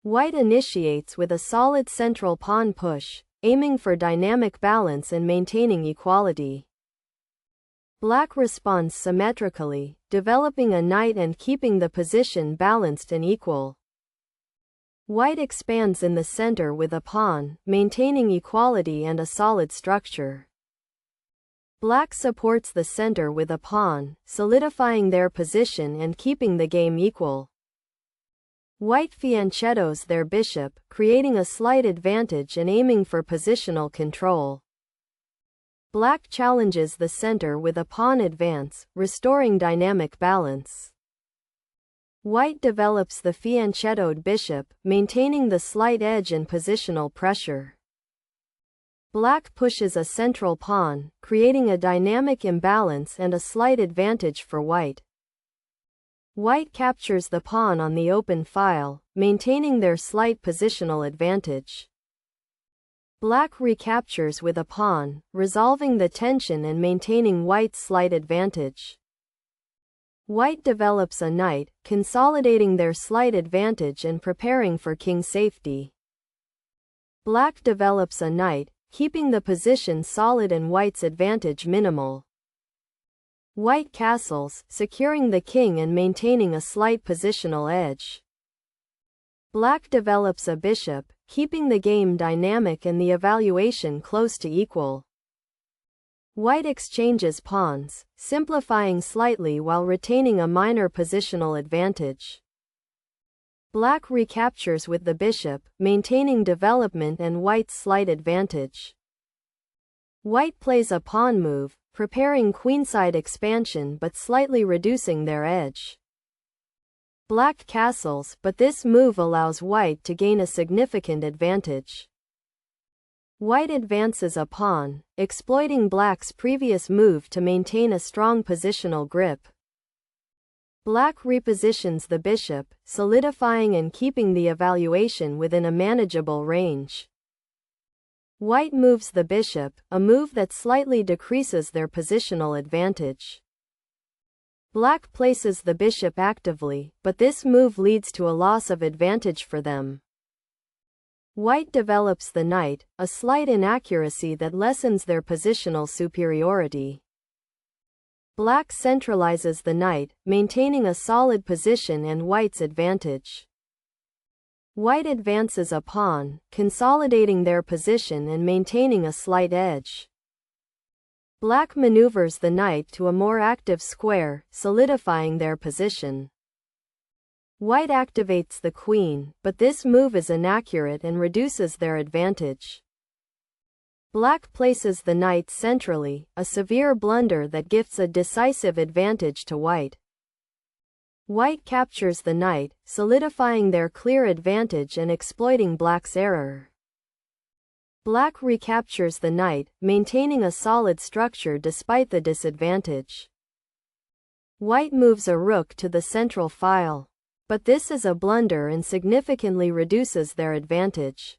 White initiates with a solid central pawn push, aiming for dynamic balance and maintaining equality. Black responds symmetrically, developing a knight and keeping the position balanced and equal. White expands in the center with a pawn, maintaining equality and a solid structure. Black supports the center with a pawn, solidifying their position and keeping the game equal. White fianchettos their bishop, creating a slight advantage and aiming for positional control. Black challenges the center with a pawn advance, restoring dynamic balance. White develops the fianchettoed bishop, maintaining the slight edge and positional pressure. Black pushes a central pawn, creating a dynamic imbalance and a slight advantage for white. White captures the pawn on the open file, maintaining their slight positional advantage. Black recaptures with a pawn, resolving the tension and maintaining white's slight advantage. White develops a knight, consolidating their slight advantage and preparing for king safety. Black develops a knight, keeping the position solid and white's advantage minimal. White castles, securing the king and maintaining a slight positional edge. Black develops a bishop, keeping the game dynamic and the evaluation close to equal. White exchanges pawns, simplifying slightly while retaining a minor positional advantage. Black recaptures with the bishop, maintaining development and white's slight advantage. White plays a pawn move, preparing queenside expansion but slightly reducing their edge. Black castles, but this move allows white to gain a significant advantage. White advances a pawn, exploiting black's previous move to maintain a strong positional grip. Black repositions the bishop, solidifying and keeping the evaluation within a manageable range. White moves the bishop, a move that slightly decreases their positional advantage. Black places the bishop actively, but this move leads to a loss of advantage for them. White develops the knight, a slight inaccuracy that lessens their positional superiority. Black centralizes the knight, maintaining a solid position and white's advantage. White advances a pawn, consolidating their position and maintaining a slight edge. Black maneuvers the knight to a more active square, solidifying their position. White activates the queen, but this move is inaccurate and reduces their advantage. Black places the knight centrally, a severe blunder that gives a decisive advantage to white. White captures the knight, solidifying their clear advantage and exploiting black's error. Black recaptures the knight, maintaining a solid structure despite the disadvantage. White moves a rook to the central file. But this is a blunder and significantly reduces their advantage.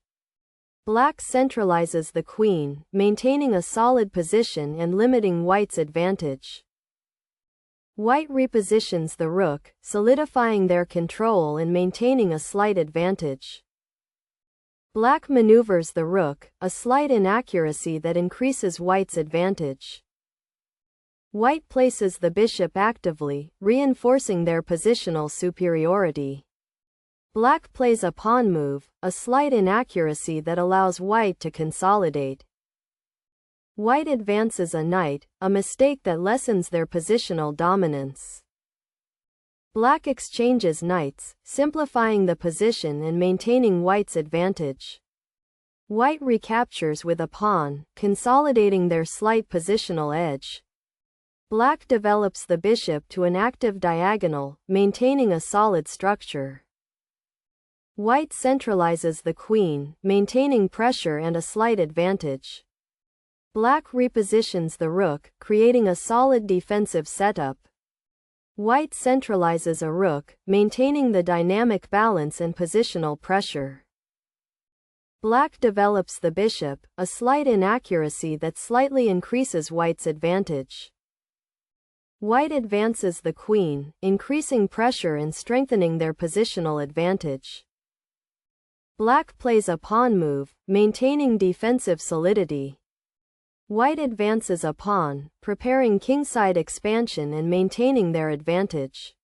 Black centralizes the queen, maintaining a solid position and limiting white's advantage. White repositions the rook, solidifying their control and maintaining a slight advantage. Black maneuvers the rook, a slight inaccuracy that increases white's advantage. White places the bishop actively, reinforcing their positional superiority. Black plays a pawn move, a slight inaccuracy that allows white to consolidate. White advances a knight, a mistake that lessens their positional dominance. Black exchanges knights, simplifying the position and maintaining white's advantage. White recaptures with a pawn, consolidating their slight positional edge. Black develops the bishop to an active diagonal, maintaining a solid structure. White centralizes the queen, maintaining pressure and a slight advantage. Black repositions the rook, creating a solid defensive setup. White centralizes a rook, maintaining the dynamic balance and positional pressure. Black develops the bishop, a slight inaccuracy that slightly increases white's advantage. White advances the queen, increasing pressure and strengthening their positional advantage. Black plays a pawn move, maintaining defensive solidity. White advances a pawn, preparing kingside expansion and maintaining their advantage.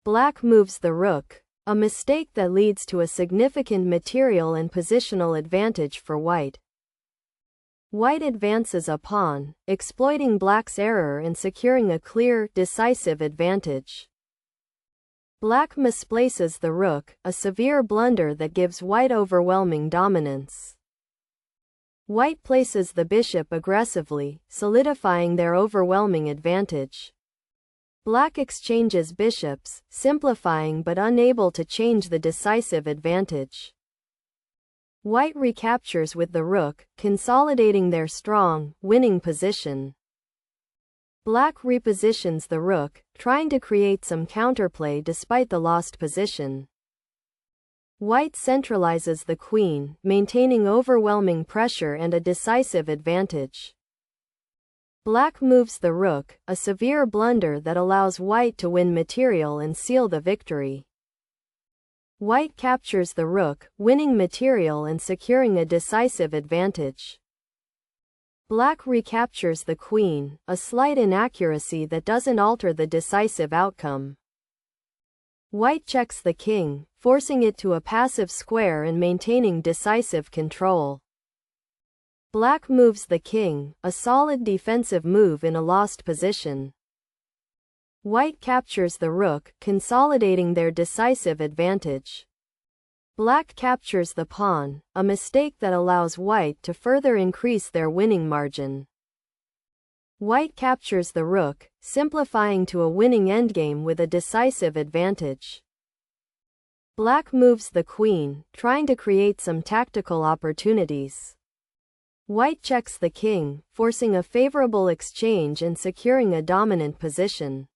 Black moves the rook, a mistake that leads to a significant material and positional advantage for white. White advances a pawn, exploiting black's error and securing a clear, decisive advantage. Black misplaces the rook, a severe blunder that gives white overwhelming dominance. White places the bishop aggressively, solidifying their overwhelming advantage. Black exchanges bishops, simplifying but unable to change the decisive advantage. White recaptures with the rook, consolidating their strong, winning position. Black repositions the rook, trying to create some counterplay despite the lost position. White centralizes the queen, maintaining overwhelming pressure and a decisive advantage. Black moves the rook, a severe blunder that allows white to win material and seal the victory. White captures the rook, winning material and securing a decisive advantage. Black recaptures the queen, a slight inaccuracy that doesn't alter the decisive outcome. White checks the king, forcing it to a passive square and maintaining decisive control. Black moves the king, a solid defensive move in a lost position. White captures the rook, consolidating their decisive advantage. Black captures the pawn, a mistake that allows white to further increase their winning margin. White captures the rook, simplifying to a winning endgame with a decisive advantage. Black moves the queen, trying to create some tactical opportunities. White checks the king, forcing a favorable exchange and securing a dominant position.